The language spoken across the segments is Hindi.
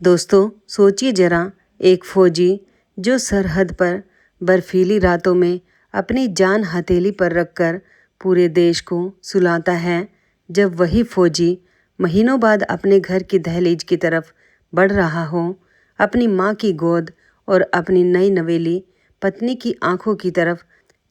दोस्तों सोचिए जरा, एक फौजी जो सरहद पर बर्फीली रातों में अपनी जान हथेली पर रखकर पूरे देश को सुलाता है। जब वही फौजी महीनों बाद अपने घर की दहलीज की तरफ बढ़ रहा हो, अपनी माँ की गोद और अपनी नई नवेली पत्नी की आंखों की तरफ,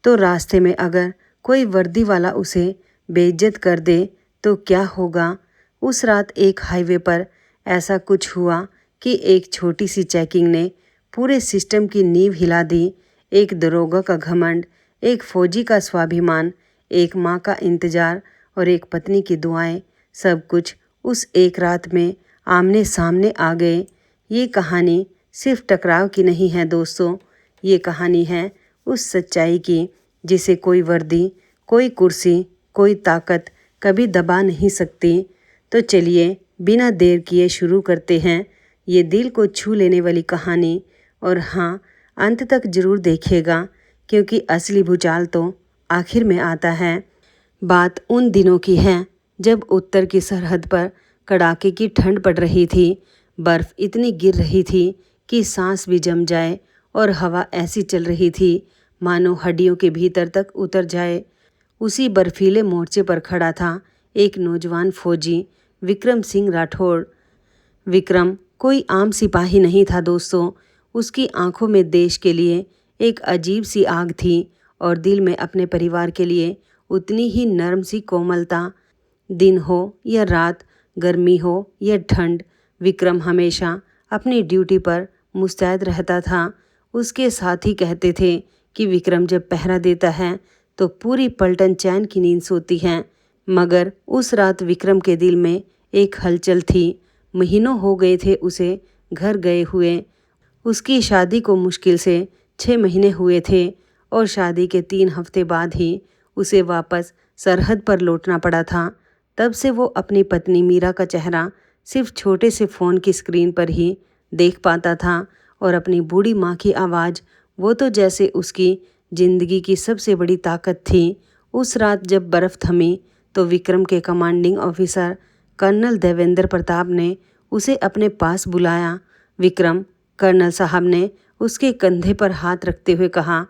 तो रास्ते में अगर कोई वर्दी वाला उसे बेइज्जत कर दे तो क्या होगा। उस रात एक हाईवे पर ऐसा कुछ हुआ कि एक छोटी सी चेकिंग ने पूरे सिस्टम की नींव हिला दी। एक दरोगा का घमंड, एक फौजी का स्वाभिमान, एक माँ का इंतजार और एक पत्नी की दुआएं, सब कुछ उस एक रात में आमने सामने आ गए। ये कहानी सिर्फ टकराव की नहीं है दोस्तों, ये कहानी है उस सच्चाई की जिसे कोई वर्दी, कोई कुर्सी, कोई ताकत कभी दबा नहीं सकती। तो चलिए बिना देर किए शुरू करते हैं ये दिल को छू लेने वाली कहानी। और हाँ, अंत तक ज़रूर देखिएगा क्योंकि असली भूचाल तो आखिर में आता है। बात उन दिनों की है जब उत्तर की सरहद पर कड़ाके की ठंड पड़ रही थी। बर्फ़ इतनी गिर रही थी कि सांस भी जम जाए और हवा ऐसी चल रही थी मानो हड्डियों के भीतर तक उतर जाए। उसी बर्फीले मोर्चे पर खड़ा था एक नौजवान फौजी, विक्रम सिंह राठौड़। विक्रम कोई आम सिपाही नहीं था दोस्तों, उसकी आंखों में देश के लिए एक अजीब सी आग थी और दिल में अपने परिवार के लिए उतनी ही नर्म सी कोमलता। दिन हो या रात, गर्मी हो या ठंड, विक्रम हमेशा अपनी ड्यूटी पर मुस्तैद रहता था। उसके साथी कहते थे कि विक्रम जब पहरा देता है तो पूरी पलटन चैन की नींद सोती है। मगर उस रात विक्रम के दिल में एक हलचल थी। महीनों हो गए थे उसे घर गए हुए। उसकी शादी को मुश्किल से 6 महीने हुए थे और शादी के 3 हफ्ते बाद ही उसे वापस सरहद पर लौटना पड़ा था। तब से वो अपनी पत्नी मीरा का चेहरा सिर्फ छोटे से फ़ोन की स्क्रीन पर ही देख पाता था और अपनी बूढ़ी माँ की आवाज़, वो तो जैसे उसकी ज़िंदगी की सबसे बड़ी ताकत थी। उस रात जब बर्फ़ थमी तो विक्रम के commanding officer colonel Devendra Pratap ने उसे अपने पास बुलाया। विक्रम, कर्नल साहब ने उसके कंधे पर हाथ रखते हुए कहा,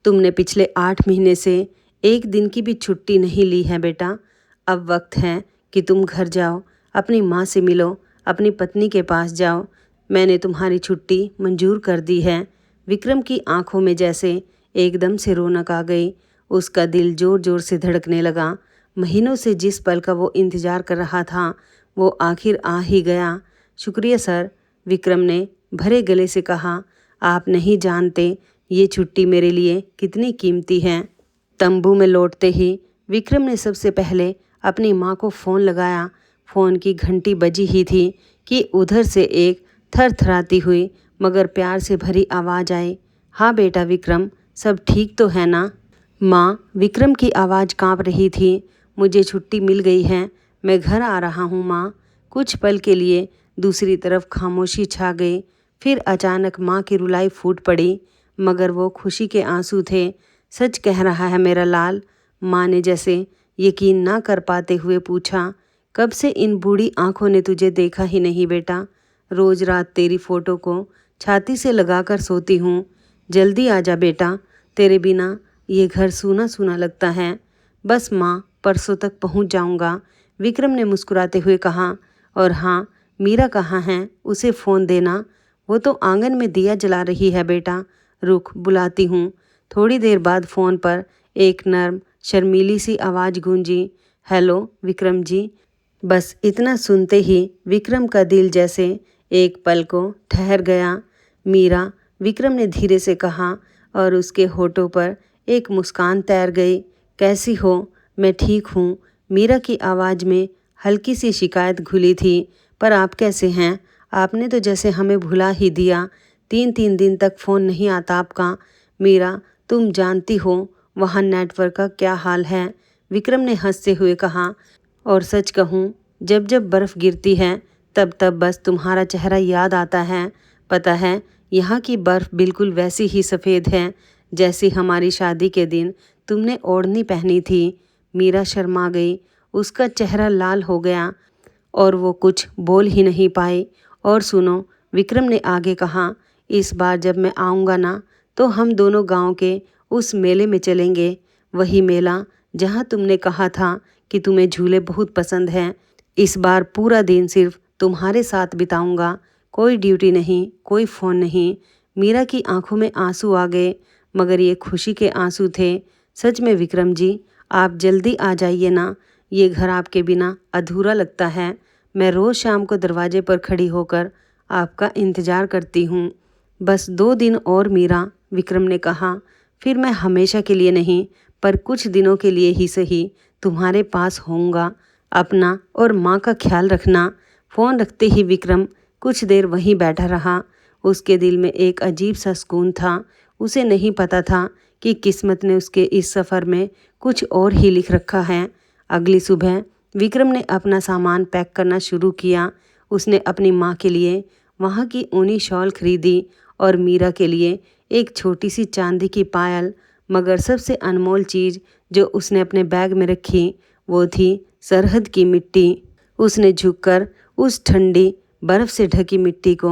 तुमने पिछले 8 महीने से एक दिन की भी छुट्टी नहीं ली है बेटा। अब वक्त है कि तुम घर जाओ, अपनी माँ से मिलो, अपनी पत्नी के पास जाओ। मैंने तुम्हारी छुट्टी मंजूर कर दी है। विक्रम की आंखों में जैसे एकदम से रौनक आ गई। उसका दिल जोर जोर से धड़कने लगा। महीनों से जिस पल का वो इंतज़ार कर रहा था वो आखिर आ ही गया। शुक्रिया सर, विक्रम ने भरे गले से कहा। आप नहीं जानते ये छुट्टी मेरे लिए कितनी कीमती है। तंबू में लौटते ही विक्रम ने सबसे पहले अपनी माँ को फ़ोन लगाया। फ़ोन की घंटी बजी ही थी कि उधर से एक थरथराती हुई मगर प्यार से भरी आवाज़ आई। हाँ बेटा विक्रम, सब ठीक तो है ना? माँ, विक्रम की आवाज़ काँप रही थी। मुझे छुट्टी मिल गई है, मैं घर आ रहा हूँ माँ। कुछ पल के लिए दूसरी तरफ खामोशी छा गई। फिर अचानक माँ की रुलाई फूट पड़ी, मगर वो खुशी के आंसू थे। सच कह रहा है मेरा लाल? माँ ने जैसे यकीन ना कर पाते हुए पूछा। कब से इन बूढ़ी आंखों ने तुझे देखा ही नहीं बेटा। रोज़ रात तेरी फ़ोटो को छाती से लगाकर सोती हूँ। जल्दी आ जा बेटा, तेरे बिना ये घर सूना सूना लगता है। बस माँ, परसों तक पहुँच जाऊँगा, विक्रम ने मुस्कुराते हुए कहा। और हाँ, मीरा कहाँ है? उसे फ़ोन देना, वो तो आंगन में दिया जला रही है बेटा। रुक, बुलाती हूँ। थोड़ी देर बाद फ़ोन पर एक नर्म शर्मीली सी आवाज़ गूंजी। हेलो विक्रम जी। बस इतना सुनते ही विक्रम का दिल जैसे एक पल को ठहर गया। मीरा, विक्रम ने धीरे से कहा और उसके होठों पर एक मुस्कान तैर गई। कैसी हो? मैं ठीक हूँ, मीरा की आवाज़ में हल्की सी शिकायत घुली थी। पर आप कैसे हैं? आपने तो जैसे हमें भुला ही दिया। 3 दिन तक फ़ोन नहीं आता आपका। मीरा, तुम जानती हो वहाँ नेटवर्क का क्या हाल है, विक्रम ने हंसते हुए कहा। और सच कहूँ, जब जब बर्फ़ गिरती है तब तब बस तुम्हारा चेहरा याद आता है। पता है, यहाँ की बर्फ़ बिल्कुल वैसी ही सफ़ेद है जैसी हमारी शादी के दिन तुमने ओढ़नी पहनी थी। मीरा शर्मा गई, उसका चेहरा लाल हो गया और वो कुछ बोल ही नहीं पाई। और सुनो, विक्रम ने आगे कहा, इस बार जब मैं आऊँगा ना तो हम दोनों गांव के उस मेले में चलेंगे। वही मेला जहां तुमने कहा था कि तुम्हें झूले बहुत पसंद हैं। इस बार पूरा दिन सिर्फ तुम्हारे साथ बिताऊंगा। कोई ड्यूटी नहीं, कोई फ़ोन नहीं। मीरा की आंखों में आंसू आ गए, मगर ये खुशी के आंसू थे। सच में विक्रम जी, आप जल्दी आ जाइए ना, ये घर आपके बिना अधूरा लगता है। मैं रोज़ शाम को दरवाजे पर खड़ी होकर आपका इंतज़ार करती हूँ। बस 2 दिन और मीरा, विक्रम ने कहा, फिर मैं हमेशा के लिए नहीं पर कुछ दिनों के लिए ही सही तुम्हारे पास होऊंगा। अपना और माँ का ख्याल रखना। फ़ोन रखते ही विक्रम कुछ देर वहीं बैठा रहा। उसके दिल में एक अजीब सा सुकून था। उसे नहीं पता था कि किस्मत ने उसके इस सफ़र में कुछ और ही लिख रखा है। अगली सुबह विक्रम ने अपना सामान पैक करना शुरू किया। उसने अपनी माँ के लिए वहाँ की ऊनी शॉल खरीदी और मीरा के लिए एक छोटी सी चांदी की पायल। मगर सबसे अनमोल चीज़ जो उसने अपने बैग में रखी वो थी सरहद की मिट्टी। उसने झुककर उस ठंडी बर्फ़ से ढकी मिट्टी को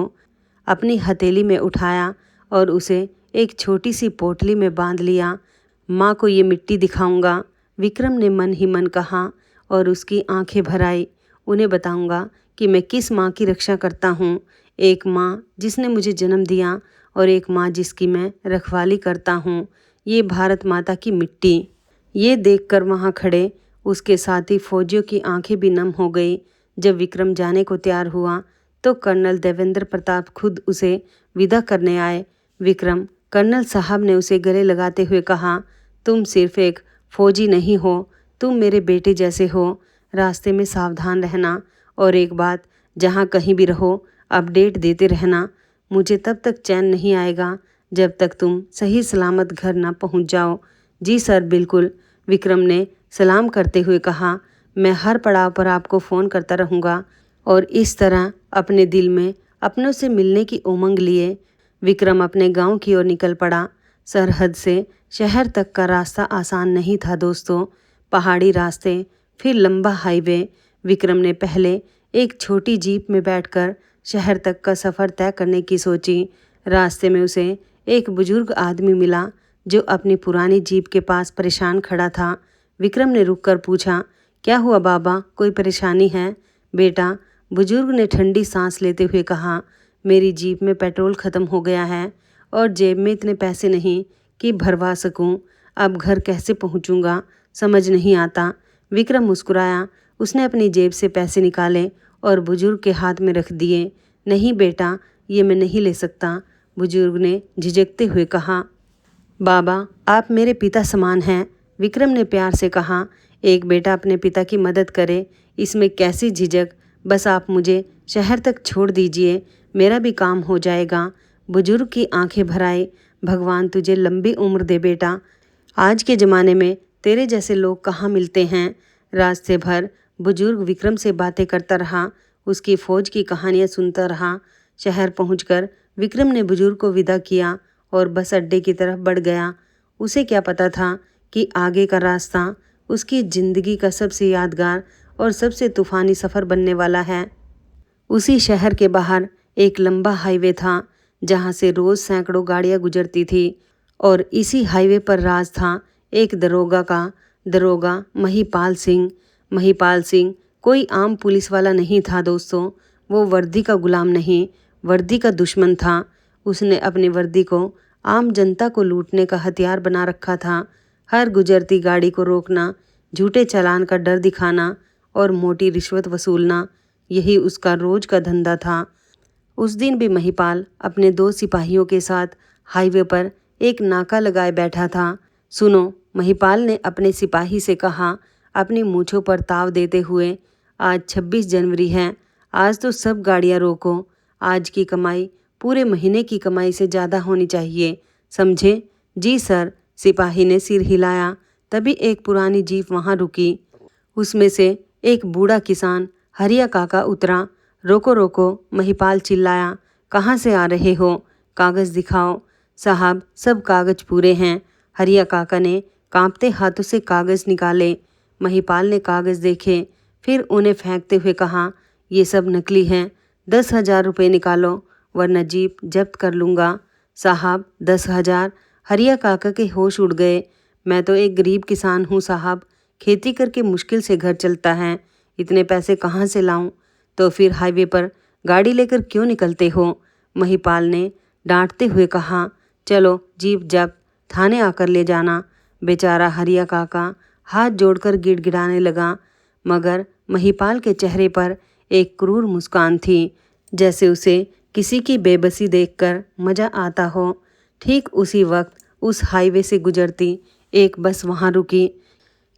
अपनी हथेली में उठाया और उसे एक छोटी सी पोटली में बांध लिया। माँ को ये मिट्टी दिखाऊंगा, विक्रम ने मन ही मन कहा और उसकी आंखें भर आई। उन्हें बताऊंगा कि मैं किस माँ की रक्षा करता हूँ। एक माँ जिसने मुझे जन्म दिया और एक माँ जिसकी मैं रखवाली करता हूँ। ये भारत माता की मिट्टी। ये देखकर वहाँ खड़े उसके साथी फौजियों की आंखें भी नम हो गई। जब विक्रम जाने को तैयार हुआ तो कर्नल देवेंद्र प्रताप खुद उसे विदा करने आए। विक्रम, कर्नल साहब ने उसे गले लगाते हुए कहा, तुम सिर्फ एक फौजी नहीं हो, तुम मेरे बेटे जैसे हो। रास्ते में सावधान रहना और एक बात, जहाँ कहीं भी रहो अपडेट देते रहना। मुझे तब तक चैन नहीं आएगा जब तक तुम सही सलामत घर ना पहुंच जाओ। जी सर, बिल्कुल, विक्रम ने सलाम करते हुए कहा। मैं हर पड़ाव पर आपको फ़ोन करता रहूँगा। और इस तरह अपने दिल में अपनों से मिलने की उमंग लिए विक्रम अपने गांव की ओर निकल पड़ा। सरहद से शहर तक का रास्ता आसान नहीं था दोस्तों। पहाड़ी रास्ते, फिर लंबा हाईवे। विक्रम ने पहले एक छोटी जीप में बैठकर शहर तक का सफ़र तय करने की सोची। रास्ते में उसे एक बुजुर्ग आदमी मिला जो अपनी पुरानी जीप के पास परेशान खड़ा था। विक्रम ने रुककर पूछा, क्या हुआ बाबा, कोई परेशानी है? बेटा, बुजुर्ग ने ठंडी सांस लेते हुए कहा, मेरी जीप में पेट्रोल ख़त्म हो गया है और जेब में इतने पैसे नहीं कि भरवा सकूं। अब घर कैसे पहुंचूंगा समझ नहीं आता। विक्रम मुस्कुराया। उसने अपनी जेब से पैसे निकाले और बुजुर्ग के हाथ में रख दिए। नहीं बेटा, ये मैं नहीं ले सकता, बुजुर्ग ने झिझकते हुए कहा। बाबा, आप मेरे पिता समान हैं, विक्रम ने प्यार से कहा। एक बेटा अपने पिता की मदद करे, इसमें कैसी झिझक। बस आप मुझे शहर तक छोड़ दीजिए, मेरा भी काम हो जाएगा। बुजुर्ग की आंखें भर आई। भगवान तुझे लंबी उम्र दे बेटा। आज के ज़माने में तेरे जैसे लोग कहाँ मिलते हैं। रास्ते भर बुजुर्ग विक्रम से बातें करता रहा, उसकी फ़ौज की कहानियाँ सुनता रहा। शहर पहुंचकर विक्रम ने बुजुर्ग को विदा किया और बस अड्डे की तरफ बढ़ गया। उसे क्या पता था कि आगे का रास्ता उसकी ज़िंदगी का सबसे यादगार और सबसे तूफ़ानी सफ़र बनने वाला है। उसी शहर के बाहर एक लंबा हाईवे था जहाँ से रोज़ सैकड़ों गाड़ियाँ गुजरती थी और इसी हाईवे पर राज था एक दरोगा का। दरोगा महिपाल सिंह। महिपाल सिंह कोई आम पुलिस वाला नहीं था दोस्तों। वो वर्दी का गुलाम नहीं, वर्दी का दुश्मन था। उसने अपनी वर्दी को आम जनता को लूटने का हथियार बना रखा था। हर गुजरती गाड़ी को रोकना, झूठे चालान का डर दिखाना और मोटी रिश्वत वसूलना, यही उसका रोज का धंधा था। उस दिन भी महिपाल अपने 2 सिपाहियों के साथ हाईवे पर एक नाका लगाए बैठा था। सुनो, महिपाल ने अपने सिपाही से कहा, अपनी मूँछों पर ताव देते हुए, आज 26 जनवरी है, आज तो सब गाड़ियाँ रोको। आज की कमाई पूरे महीने की कमाई से ज़्यादा होनी चाहिए, समझे? जी सर, सिपाही ने सिर हिलाया। तभी एक पुरानी जीप वहाँ रुकी। उसमें से एक बूढ़ा किसान हरिया काका उतरा। रोको रोको, महिपाल चिल्लाया, कहाँ से आ रहे हो? कागज़ दिखाओ। साहब, सब कागज़ पूरे हैं। हरिया काका ने कांपते हाथों से कागज़ निकाले। महिपाल ने कागज़ देखे, फिर उन्हें फेंकते हुए कहा, ये सब नकली हैं, 10,000 रुपये निकालो वरना जीप जब्त कर लूँगा। साहब 10,000? हरिया काका के होश उड़ गए। मैं तो एक गरीब किसान हूँ साहब, खेती करके मुश्किल से घर चलता है, इतने पैसे कहाँ से लाऊं? तो फिर हाईवे पर गाड़ी लेकर क्यों निकलते हो? महिपाल ने डांटते हुए कहा। चलो जीप जब्त, थाने आकर ले जाना। बेचारा हरिया काका हाथ जोड़कर गिड़गिड़ाने लगा, मगर महिपाल के चेहरे पर एक क्रूर मुस्कान थी, जैसे उसे किसी की बेबसी देखकर मजा आता हो। ठीक उसी वक्त उस हाईवे से गुजरती एक बस वहां रुकी,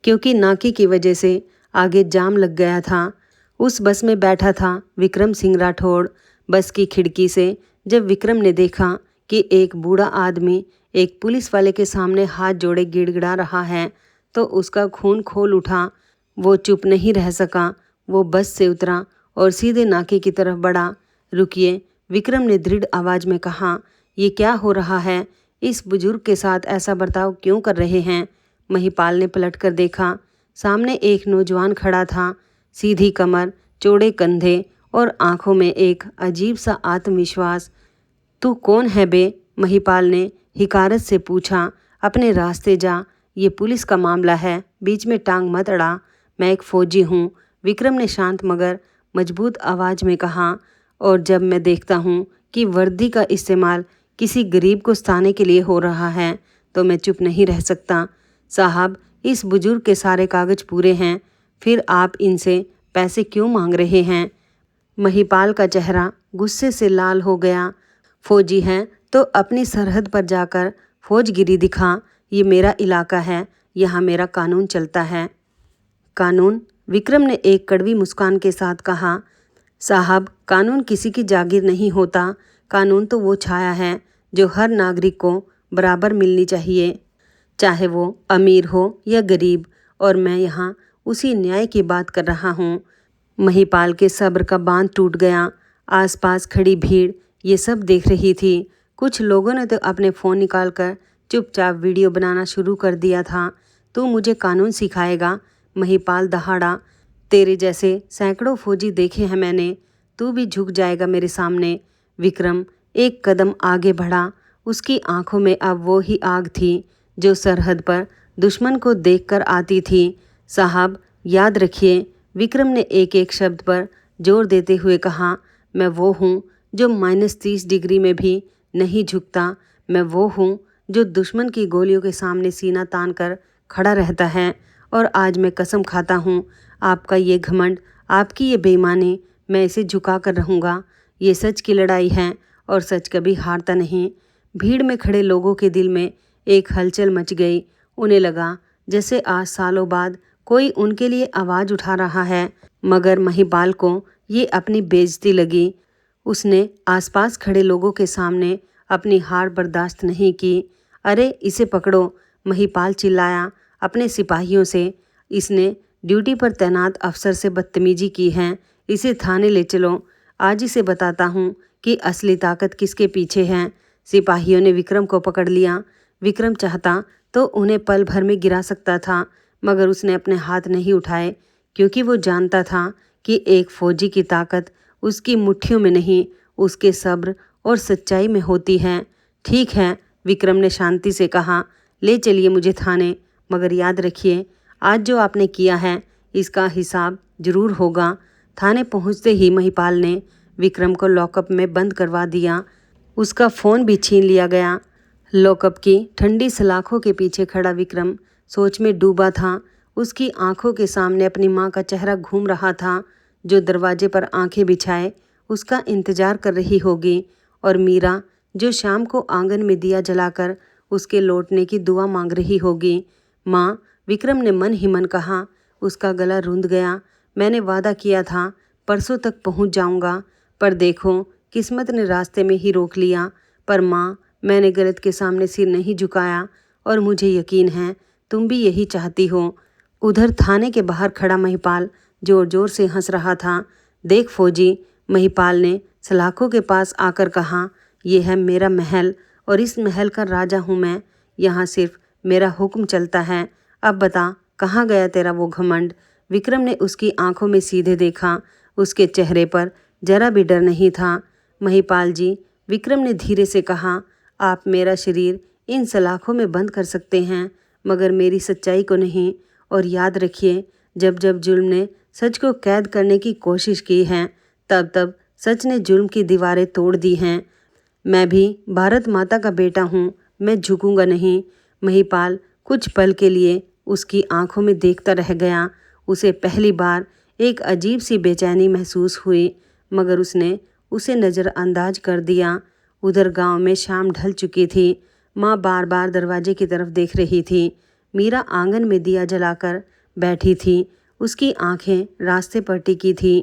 क्योंकि नाके की वजह से आगे जाम लग गया था। उस बस में बैठा था विक्रम सिंह राठौड़। बस की खिड़की से जब विक्रम ने देखा कि एक बूढ़ा आदमी एक पुलिस वाले के सामने हाथ जोड़े गिड़गिड़ा रहा है, तो उसका खून खोल उठा। वो चुप नहीं रह सका। वो बस से उतरा और सीधे नाके की तरफ बढ़ा। रुकिए, विक्रम ने दृढ़ आवाज में कहा। ये क्या हो रहा है? इस बुजुर्ग के साथ ऐसा बर्ताव क्यों कर रहे हैं? महिपाल ने पलट कर देखा। सामने एक नौजवान खड़ा था, सीधी कमर, चौड़े कंधे और आंखों में एक अजीब सा आत्मविश्वास। तू कौन है बे? महिपाल ने हिकारत से पूछा। अपने रास्ते जा, ये पुलिस का मामला है, बीच में टांग मत अड़ा। मैं एक फौजी हूँ, विक्रम ने शांत मगर मजबूत आवाज में कहा। और जब मैं देखता हूँ कि वर्दी का इस्तेमाल किसी गरीब को सताने के लिए हो रहा है, तो मैं चुप नहीं रह सकता। साहब, इस बुजुर्ग के सारे कागज पूरे हैं, फिर आप इनसे पैसे क्यों मांग रहे हैं? महिपाल का चेहरा गुस्से से लाल हो गया। फौजी हैं तो अपनी सरहद पर जाकर फौजगिरी दिखा। ये मेरा इलाका है, यहाँ मेरा कानून चलता है। कानून? विक्रम ने एक कड़वी मुस्कान के साथ कहा। साहब, कानून किसी की जागीर नहीं होता। कानून तो वो छाया है जो हर नागरिक को बराबर मिलनी चाहिए, चाहे वो अमीर हो या गरीब। और मैं यहाँ उसी न्याय की बात कर रहा हूँ। महिपाल के सब्र का बांध टूट गया। आसपास खड़ी भीड़ ये सब देख रही थी। कुछ लोगों ने तो अपने फ़ोन निकालकर चुपचाप वीडियो बनाना शुरू कर दिया था। तू मुझे कानून सिखाएगा? महिपाल दहाड़ा। तेरे जैसे सैकड़ों फौजी देखे हैं मैंने, तू भी झुक जाएगा मेरे सामने? विक्रम एक कदम आगे बढ़ा। उसकी आंखों में अब वो ही आग थी जो सरहद पर दुश्मन को देखकर आती थी। साहब, याद रखिए, विक्रम ने एक एक शब्द पर जोर देते हुए कहा। मैं वो हूँ जो -30 डिग्री में भी नहीं झुकता। मैं वो हूँ जो दुश्मन की गोलियों के सामने सीना तान कर खड़ा रहता है। और आज मैं कसम खाता हूँ, आपका ये घमंड, आपकी ये बेईमानी, मैं इसे झुका कर रहूँगा। ये सच की लड़ाई है और सच कभी हारता नहीं। भीड़ में खड़े लोगों के दिल में एक हलचल मच गई। उन्हें लगा जैसे आज सालों बाद कोई उनके लिए आवाज़ उठा रहा है। मगर महिपाल को ये अपनी बेइज्जती लगी। उसने आसपास खड़े लोगों के सामने अपनी हार बर्दाश्त नहीं की। अरे इसे पकड़ो, महिपाल चिल्लाया अपने सिपाहियों से। इसने ड्यूटी पर तैनात अफसर से बदतमीजी की है, इसे थाने ले चलो। आज इसे बताता हूँ कि असली ताकत किसके पीछे है। सिपाहियों ने विक्रम को पकड़ लिया। विक्रम चाहता तो उन्हें पल भर में गिरा सकता था, मगर उसने अपने हाथ नहीं उठाए, क्योंकि वो जानता था कि एक फौजी की ताकत उसकी मुट्ठियों में नहीं, उसके सब्र और सच्चाई में होती है। ठीक है, विक्रम ने शांति से कहा, ले चलिए मुझे थाने, मगर याद रखिए, आज जो आपने किया है इसका हिसाब जरूर होगा। थाने पहुंचते ही महिपाल ने विक्रम को लॉकअप में बंद करवा दिया। उसका फ़ोन भी छीन लिया गया। लॉकअप की ठंडी सलाखों के पीछे खड़ा विक्रम सोच में डूबा था। उसकी आंखों के सामने अपनी माँ का चेहरा घूम रहा था, जो दरवाजे पर आंखें बिछाए उसका इंतजार कर रही होगी, और मीरा जो शाम को आंगन में दिया जलाकर उसके लौटने की दुआ मांग रही होगी। माँ, विक्रम ने मन ही मन कहा। उसका गला रूंध गया। मैंने वादा किया था परसों तक पहुंच जाऊंगा, पर देखो किस्मत ने रास्ते में ही रोक लिया। पर माँ, मैंने गलत के सामने सिर नहीं झुकाया, और मुझे यकीन है तुम भी यही चाहती हो। उधर थाने के बाहर खड़ा महिपाल जोर जोर से हंस रहा था। देख फौजी, महिपाल ने सलाखों के पास आकर कहा, यह है मेरा महल और इस महल का राजा हूँ मैं। यहाँ सिर्फ मेरा हुक्म चलता है। अब बता, कहाँ गया तेरा वो घमंड? विक्रम ने उसकी आंखों में सीधे देखा। उसके चेहरे पर जरा भी डर नहीं था। महिपाल जी, विक्रम ने धीरे से कहा, आप मेरा शरीर इन सलाखों में बंद कर सकते हैं, मगर मेरी सच्चाई को नहीं। और याद रखिए, जब जब जुल्म ने सच को कैद करने की कोशिश की है, तब तब सच ने जुल्म की दीवारें तोड़ दी हैं। मैं भी भारत माता का बेटा हूँ, मैं झुकूंगा नहीं। महिपाल कुछ पल के लिए उसकी आंखों में देखता रह गया। उसे पहली बार एक अजीब सी बेचैनी महसूस हुई, मगर उसने उसे नज़रअंदाज कर दिया। उधर गांव में शाम ढल चुकी थी। माँ बार बार दरवाजे की तरफ देख रही थी। मीरा आंगन में दिया जलाकर बैठी थी। उसकी आंखें रास्ते पर टिकी थी।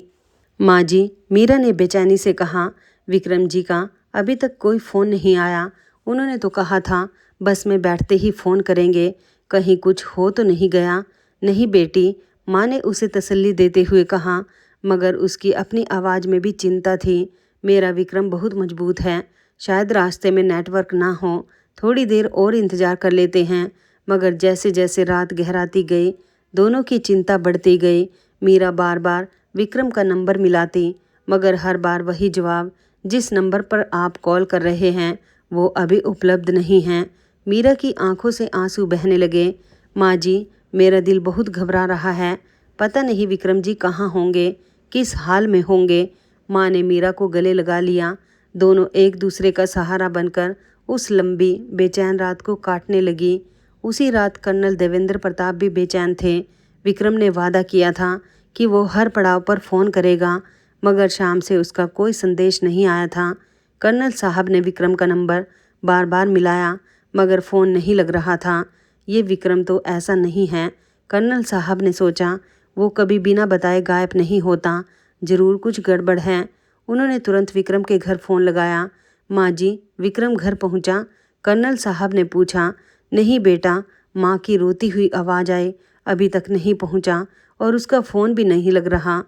माँ जी, मीरा ने बेचैनी से कहा, विक्रम जी का अभी तक कोई फ़ोन नहीं आया। उन्होंने तो कहा था बस में बैठते ही फ़ोन करेंगे, कहीं कुछ हो तो नहीं गया। नहीं बेटी, माँ ने उसे तसल्ली देते हुए कहा, मगर उसकी अपनी आवाज़ में भी चिंता थी। मेरा विक्रम बहुत मजबूत है, शायद रास्ते में नेटवर्क ना हो, थोड़ी देर और इंतज़ार कर लेते हैं। मगर जैसे जैसे रात गहराती गई, दोनों की चिंता बढ़ती गई। मीरा बार बार विक्रम का नंबर मिलाती, मगर हर बार वही जवाब, जिस नंबर पर आप कॉल कर रहे हैं वो अभी उपलब्ध नहीं हैं। मीरा की आंखों से आंसू बहने लगे। माँ जी, मेरा दिल बहुत घबरा रहा है, पता नहीं विक्रम जी कहाँ होंगे, किस हाल में होंगे। माँ ने मीरा को गले लगा लिया। दोनों एक दूसरे का सहारा बनकर उस लंबी बेचैन रात को काटने लगी। उसी रात कर्नल देवेंद्र प्रताप भी बेचैन थे। विक्रम ने वादा किया था कि वो हर पड़ाव पर फ़ोन करेगा, मगर शाम से उसका कोई संदेश नहीं आया था। कर्नल साहब ने विक्रम का नंबर बार बार मिलाया, मगर फ़ोन नहीं लग रहा था। ये विक्रम तो ऐसा नहीं है, कर्नल साहब ने सोचा। वो कभी बिना बताए गायब नहीं होता, ज़रूर कुछ गड़बड़ है। उन्होंने तुरंत विक्रम के घर फ़ोन लगाया। माँ जी, विक्रम घर पहुँचा? कर्नल साहब ने पूछा। नहीं बेटा, माँ की रोती हुई आवाज़ आई, अभी तक नहीं पहुँचा और उसका फ़ोन भी नहीं लग रहा।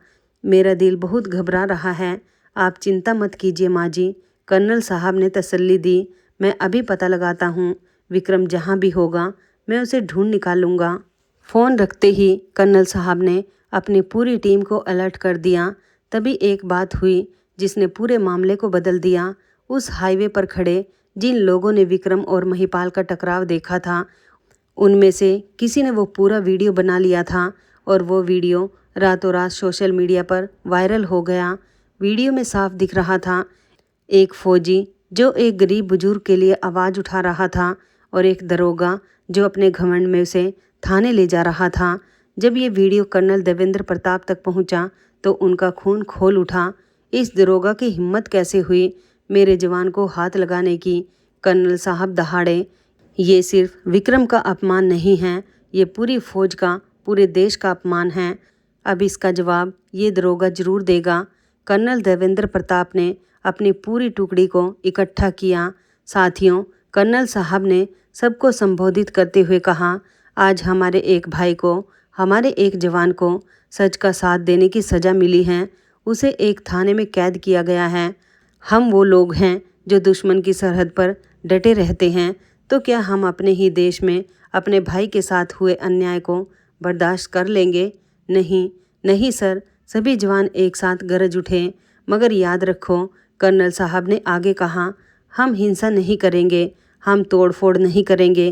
मेरा दिल बहुत घबरा रहा है, आप चिंता मत कीजिए माँ जी, कर्नल साहब ने तसल्ली दी। मैं अभी पता लगाता हूँ, विक्रम जहाँ भी होगा मैं उसे ढूंढ निकालूंगा। फ़ोन रखते ही कर्नल साहब ने अपनी पूरी टीम को अलर्ट कर दिया। तभी एक बात हुई जिसने पूरे मामले को बदल दिया। उस हाईवे पर खड़े जिन लोगों ने विक्रम और महिपाल का टकराव देखा था, उनमें से किसी ने वो पूरा वीडियो बना लिया था और वो वीडियो रातों रात सोशल मीडिया पर वायरल हो गया। वीडियो में साफ दिख रहा था एक फौजी जो एक गरीब बुजुर्ग के लिए आवाज़ उठा रहा था और एक दरोगा जो अपने घमंड में उसे थाने ले जा रहा था। जब ये वीडियो कर्नल देवेंद्र प्रताप तक पहुंचा तो उनका खून खोल उठा। इस दरोगा की हिम्मत कैसे हुई मेरे जवान को हाथ लगाने की? कर्नल साहब दहाड़े, ये सिर्फ विक्रम का अपमान नहीं है, ये पूरी फौज का, पूरे देश का अपमान है। अब इसका जवाब ये दरोगा जरूर देगा। कर्नल देवेंद्र प्रताप ने अपनी पूरी टुकड़ी को इकट्ठा किया। साथियों, कर्नल साहब ने सबको संबोधित करते हुए कहा, आज हमारे एक भाई को, हमारे एक जवान को सच का साथ देने की सज़ा मिली है। उसे एक थाने में कैद किया गया है। हम वो लोग हैं जो दुश्मन की सरहद पर डटे रहते हैं, तो क्या हम अपने ही देश में अपने भाई के साथ हुए अन्याय को बर्दाश्त कर लेंगे? नहीं, नहीं सर, सभी जवान एक साथ गरज उठे। मगर याद रखो, कर्नल साहब ने आगे कहा, हम हिंसा नहीं करेंगे, हम तोड़फोड़ नहीं करेंगे,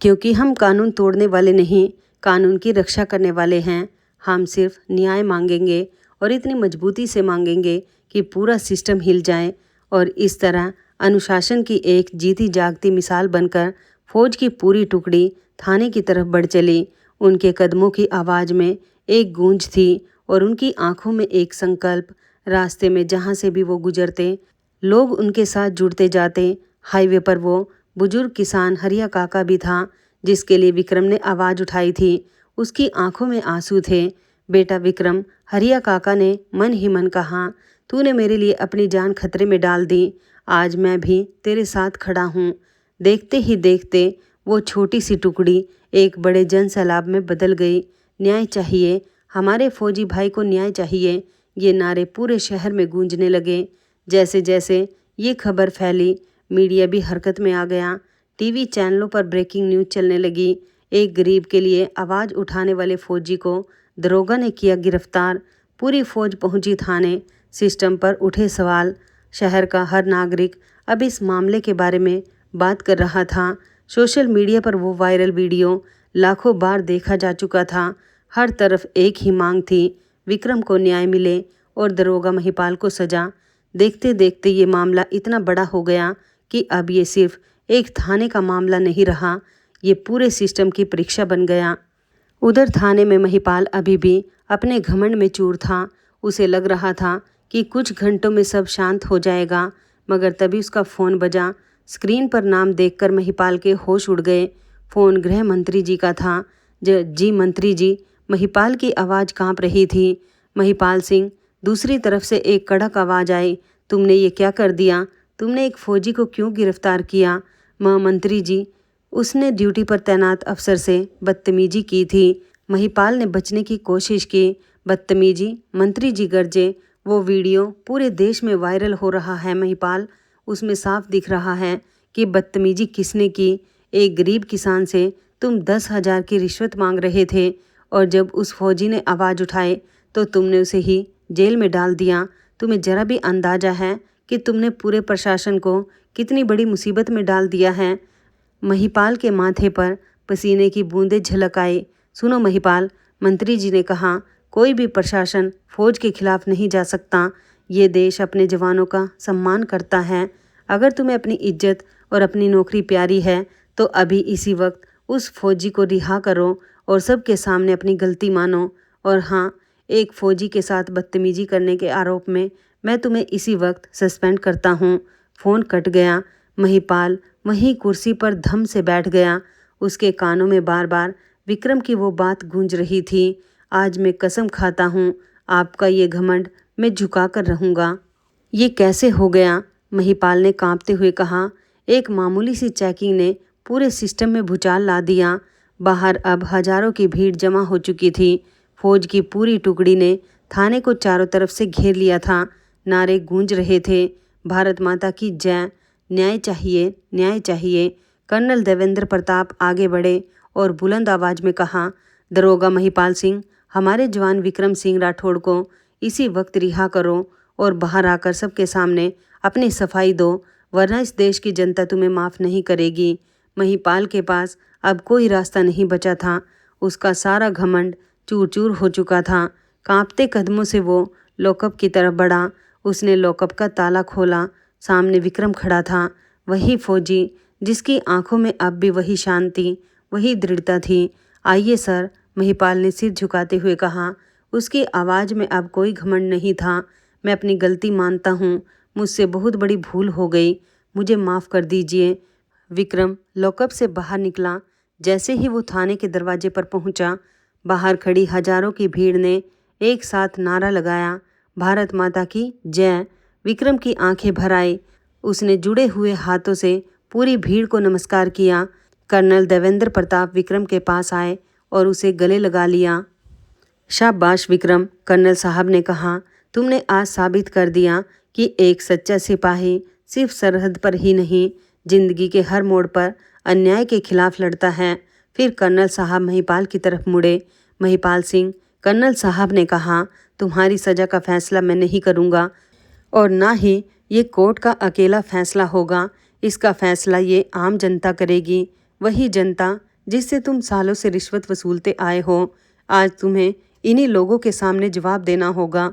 क्योंकि हम कानून तोड़ने वाले नहीं, कानून की रक्षा करने वाले हैं। हम सिर्फ न्याय मांगेंगे और इतनी मजबूती से मांगेंगे कि पूरा सिस्टम हिल जाए। और इस तरह अनुशासन की एक जीती जागती मिसाल बनकर फौज की पूरी टुकड़ी थाने की तरफ बढ़ चली। उनके कदमों की आवाज़ में एक गूंज थी और उनकी आंखों में एक संकल्प। रास्ते में जहाँ से भी वो गुजरते, लोग उनके साथ जुड़ते जाते। हाईवे पर वो बुजुर्ग किसान हरिया काका भी था, जिसके लिए विक्रम ने आवाज़ उठाई थी। उसकी आंखों में आंसू थे। बेटा विक्रम, हरिया काका ने मन ही मन कहा, तूने मेरे लिए अपनी जान खतरे में डाल दी, आज मैं भी तेरे साथ खड़ा हूँ। देखते ही देखते वो छोटी सी टुकड़ी एक बड़े जन सैलाब में बदल गई। न्याय चाहिए, हमारे फौजी भाई को न्याय चाहिए, ये नारे पूरे शहर में गूंजने लगे। जैसे जैसे ये खबर फैली, मीडिया भी हरकत में आ गया। टीवी चैनलों पर ब्रेकिंग न्यूज़ चलने लगी। एक गरीब के लिए आवाज़ उठाने वाले फौजी को दरोगा ने किया गिरफ्तार। पूरी फौज पहुंची थाने। सिस्टम पर उठे सवाल। शहर का हर नागरिक अब इस मामले के बारे में बात कर रहा था। सोशल मीडिया पर वो वायरल वीडियो लाखों बार देखा जा चुका था। हर तरफ एक ही मांग थी, विक्रम को न्याय मिले और दरोगा महिपाल को सजा। देखते देखते ये मामला इतना बड़ा हो गया कि अब ये सिर्फ एक थाने का मामला नहीं रहा, ये पूरे सिस्टम की परीक्षा बन गया। उधर थाने में महिपाल अभी भी अपने घमंड में चूर था। उसे लग रहा था कि कुछ घंटों में सब शांत हो जाएगा, मगर तभी उसका फ़ोन बजा। स्क्रीन पर नाम देखकर महिपाल के होश उड़ गए। फ़ोन गृह मंत्री जी का था। जी मंत्री जी। महिपाल की आवाज़ कांप रही थी। महिपाल सिंह। दूसरी तरफ से एक कड़क आवाज़ आई, तुमने ये क्या कर दिया? तुमने एक फौजी को क्यों गिरफ्तार किया? मंत्री जी, उसने ड्यूटी पर तैनात अफसर से बदतमीजी की थी। महिपाल ने बचने की कोशिश की। बदतमीजी? मंत्री जी गरजे। वो वीडियो पूरे देश में वायरल हो रहा है महिपाल। उसमें साफ दिख रहा है कि बदतमीजी किसने की। एक गरीब किसान से तुम 10,000 की रिश्वत मांग रहे थे और जब उस फौजी ने आवाज़ उठाए तो तुमने उसे ही जेल में डाल दिया। तुम्हें जरा भी अंदाजा है कि तुमने पूरे प्रशासन को कितनी बड़ी मुसीबत में डाल दिया है? महिपाल के माथे पर पसीने की बूंदें झलक आई। सुनो महिपाल, मंत्री जी ने कहा, कोई भी प्रशासन फौज के खिलाफ नहीं जा सकता। ये देश अपने जवानों का सम्मान करता है। अगर तुम्हें अपनी इज्जत और अपनी नौकरी प्यारी है तो अभी इसी वक्त उस फौजी को रिहा करो और सबके सामने अपनी गलती मानो। और हाँ, एक फौजी के साथ बदतमीजी करने के आरोप में मैं तुम्हें इसी वक्त सस्पेंड करता हूँ। फ़ोन कट गया। महिपाल वहीं कुर्सी पर धम से बैठ गया। उसके कानों में बार बार विक्रम की वो बात गूंज रही थी, आज मैं कसम खाता हूँ आपका ये घमंड मैं झुका कर रहूँगा। ये कैसे हो गया? महिपाल ने कांपते हुए कहा। एक मामूली सी चेकिंग ने पूरे सिस्टम में भूचाल ला दिया। बाहर अब हजारों की भीड़ जमा हो चुकी थी। फौज की पूरी टुकड़ी ने थाने को चारों तरफ से घेर लिया था। नारे गूंज रहे थे, भारत माता की जय, न्याय चाहिए, न्याय चाहिए। कर्नल देवेंद्र प्रताप आगे बढ़े और बुलंद आवाज़ में कहा, दरोगा महिपाल सिंह, हमारे जवान विक्रम सिंह राठौड़ को इसी वक्त रिहा करो और बाहर आकर सबके सामने अपनी सफाई दो, वरना इस देश की जनता तुम्हें माफ़ नहीं करेगी। महिपाल के पास अब कोई रास्ता नहीं बचा था। उसका सारा घमंड चूर चूर हो चुका था। कांपते कदमों से वो लॉकअप की तरफ बढ़ा। उसने लॉकअप का ताला खोला। सामने विक्रम खड़ा था, वही फौजी जिसकी आंखों में अब भी वही शांति, वही दृढ़ता थी। आइए सर, महिपाल ने सिर झुकाते हुए कहा। उसकी आवाज़ में अब कोई घमंड नहीं था। मैं अपनी गलती मानता हूँ, मुझसे बहुत बड़ी भूल हो गई, मुझे माफ़ कर दीजिए। विक्रम लॉकअप से बाहर निकला। जैसे ही वो थाने के दरवाजे पर पहुंचा, बाहर खड़ी हजारों की भीड़ ने एक साथ नारा लगाया, भारत माता की जय। विक्रम की आंखें भर आई। उसने जुड़े हुए हाथों से पूरी भीड़ को नमस्कार किया। कर्नल देवेंद्र प्रताप विक्रम के पास आए और उसे गले लगा लिया। शाबाश विक्रम, कर्नल साहब ने कहा, तुमने आज साबित कर दिया कि एक सच्चा सिपाही सिर्फ सरहद पर ही नहीं, जिंदगी के हर मोड़ पर अन्याय के खिलाफ लड़ता है। फिर कर्नल साहब महिपाल की तरफ मुड़े। महिपाल सिंह, कर्नल साहब ने कहा, तुम्हारी सज़ा का फैसला मैं नहीं करूँगा और ना ही ये कोर्ट का अकेला फैसला होगा। इसका फैसला ये आम जनता करेगी, वही जनता जिससे तुम सालों से रिश्वत वसूलते आए हो। आज तुम्हें इन्हीं लोगों के सामने जवाब देना होगा।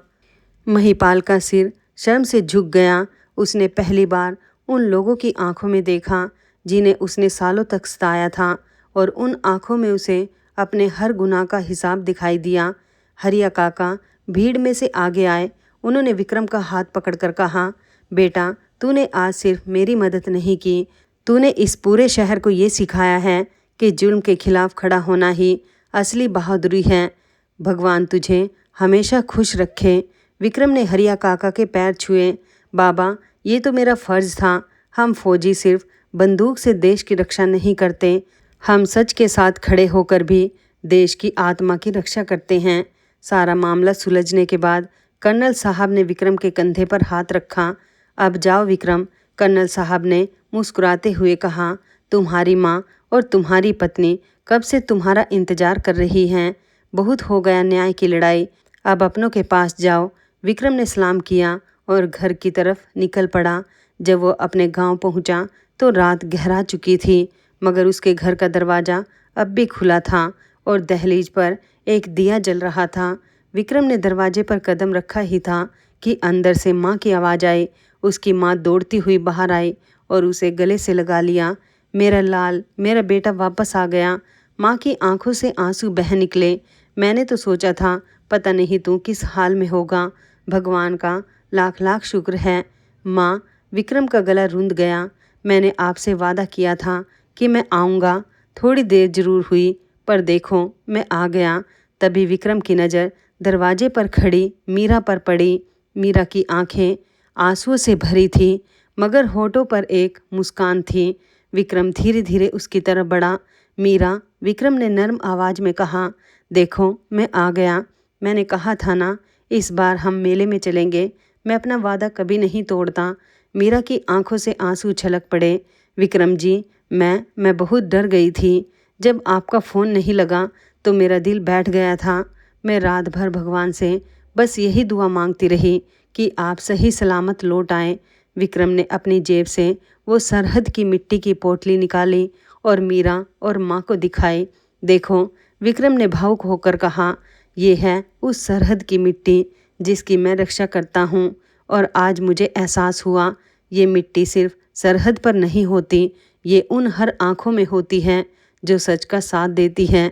महिपाल का सिर शर्म से झुक गया। उसने पहली बार उन लोगों की आंखों में देखा जिन्हें उसने सालों तक सताया था, और उन आंखों में उसे अपने हर गुनाह का हिसाब दिखाई दिया। हरिया काका भीड़ में से आगे आए। उन्होंने विक्रम का हाथ पकड़कर कहा, बेटा, तूने आज सिर्फ मेरी मदद नहीं की, तूने इस पूरे शहर को ये सिखाया है कि जुल्म के खिलाफ खड़ा होना ही असली बहादुरी है। भगवान तुझे हमेशा खुश रखे। विक्रम ने हरिया काका के पैर छुए। बाबा, ये तो मेरा फ़र्ज़ था। हम फौजी सिर्फ बंदूक से देश की रक्षा नहीं करते, हम सच के साथ खड़े होकर भी देश की आत्मा की रक्षा करते हैं। सारा मामला सुलझने के बाद कर्नल साहब ने विक्रम के कंधे पर हाथ रखा। अब जाओ विक्रम, कर्नल साहब ने मुस्कुराते हुए कहा, तुम्हारी माँ और तुम्हारी पत्नी कब से तुम्हारा इंतज़ार कर रही हैं। बहुत हो गया न्याय की लड़ाई, अब अपनों के पास जाओ। विक्रम ने सलाम किया और घर की तरफ निकल पड़ा। जब वो अपने गांव पहुंचा तो रात गहरा चुकी थी, मगर उसके घर का दरवाज़ा अब भी खुला था और दहलीज पर एक दिया जल रहा था। विक्रम ने दरवाजे पर कदम रखा ही था कि अंदर से माँ की आवाज़ आई। उसकी माँ दौड़ती हुई बाहर आई और उसे गले से लगा लिया। मेरा लाल, मेरा बेटा वापस आ गया। माँ की आंखों से आंसू बह निकले। मैंने तो सोचा था पता नहीं तू किस हाल में होगा। भगवान का लाख लाख शुक्र है। माँ, विक्रम का गला रूंध गया। मैंने आपसे वादा किया था कि मैं आऊँगा। थोड़ी देर जरूर हुई, पर देखो मैं आ गया। तभी विक्रम की नज़र दरवाजे पर खड़ी मीरा पर पड़ी। मीरा की आंखें आंसुओं से भरी थी, मगर होठों पर एक मुस्कान थी। विक्रम धीरे धीरे उसकी तरफ बढ़ा। मीरा, विक्रम ने नर्म आवाज़ में कहा, देखो मैं आ गया। मैंने कहा था ना, इस बार हम मेले में चलेंगे। मैं अपना वादा कभी नहीं तोड़ता। मीरा की आंखों से आंसू छलक पड़े। विक्रम जी, मैं बहुत डर गई थी। जब आपका फ़ोन नहीं लगा तो मेरा दिल बैठ गया था। मैं रात भर भगवान से बस यही दुआ मांगती रही कि आप सही सलामत लौट आएं। विक्रम ने अपनी जेब से वो सरहद की मिट्टी की पोटली निकाली और मीरा और माँ को दिखाई। देखो, विक्रम ने भावुक होकर कहा, ये है उस सरहद की मिट्टी जिसकी मैं रक्षा करता हूँ। और आज मुझे एहसास हुआ, ये मिट्टी सिर्फ सरहद पर नहीं होती, ये उन हर आँखों में होती है जो सच का साथ देती हैं,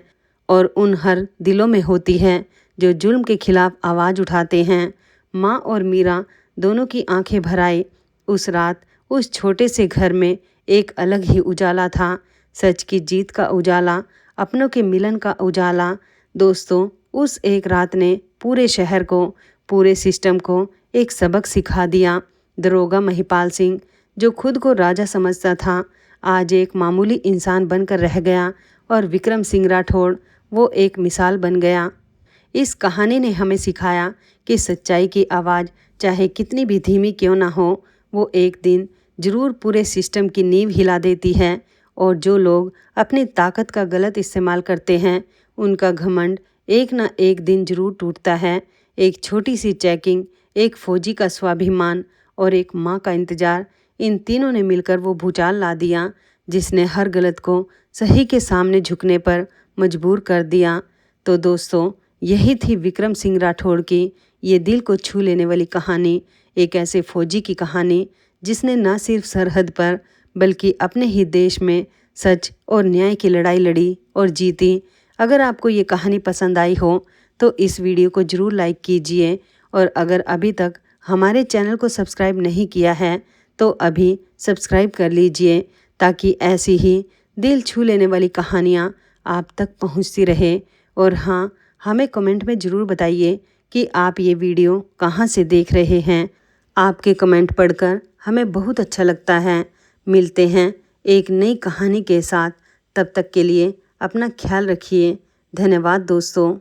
और उन हर दिलों में होती है जो जुल्म के खिलाफ आवाज़ उठाते हैं। माँ और मीरा दोनों की आंखें भर आई। उस रात उस छोटे से घर में एक अलग ही उजाला था, सच की जीत का उजाला, अपनों के मिलन का उजाला। दोस्तों, उस एक रात ने पूरे शहर को, पूरे सिस्टम को एक सबक सिखा दिया। दरोगा महिपाल सिंह, जो खुद को राजा समझता था, आज एक मामूली इंसान बनकर रह गया, और विक्रम सिंह राठौड़ वो एक मिसाल बन गया। इस कहानी ने हमें सिखाया कि सच्चाई की आवाज़ चाहे कितनी भी धीमी क्यों ना हो, वो एक दिन ज़रूर पूरे सिस्टम की नींव हिला देती है। और जो लोग अपनी ताकत का गलत इस्तेमाल करते हैं, उनका घमंड एक ना एक दिन ज़रूर टूटता है। एक छोटी सी चेकिंग, एक फौजी का स्वाभिमान और एक माँ का इंतज़ार, इन तीनों ने मिलकर वो भूचाल ला दिया जिसने हर गलत को सही के सामने झुकने पर मजबूर कर दिया। तो दोस्तों, यही थी विक्रम सिंह राठौड़ की ये दिल को छू लेने वाली कहानी। एक ऐसे फौजी की कहानी जिसने न सिर्फ सरहद पर बल्कि अपने ही देश में सच और न्याय की लड़ाई लड़ी और जीती। अगर आपको ये कहानी पसंद आई हो तो इस वीडियो को ज़रूर लाइक कीजिए, और अगर अभी तक हमारे चैनल को सब्सक्राइब नहीं किया है तो अभी सब्सक्राइब कर लीजिए, ताकि ऐसी ही दिल छू लेने वाली कहानियाँ आप तक पहुँचती रहे। और हाँ, हमें कमेंट में ज़रूर बताइए कि आप ये वीडियो कहाँ से देख रहे हैं। आपके कमेंट पढ़कर हमें बहुत अच्छा लगता है। मिलते हैं एक नई कहानी के साथ, तब तक के लिए अपना ख्याल रखिए। धन्यवाद दोस्तों।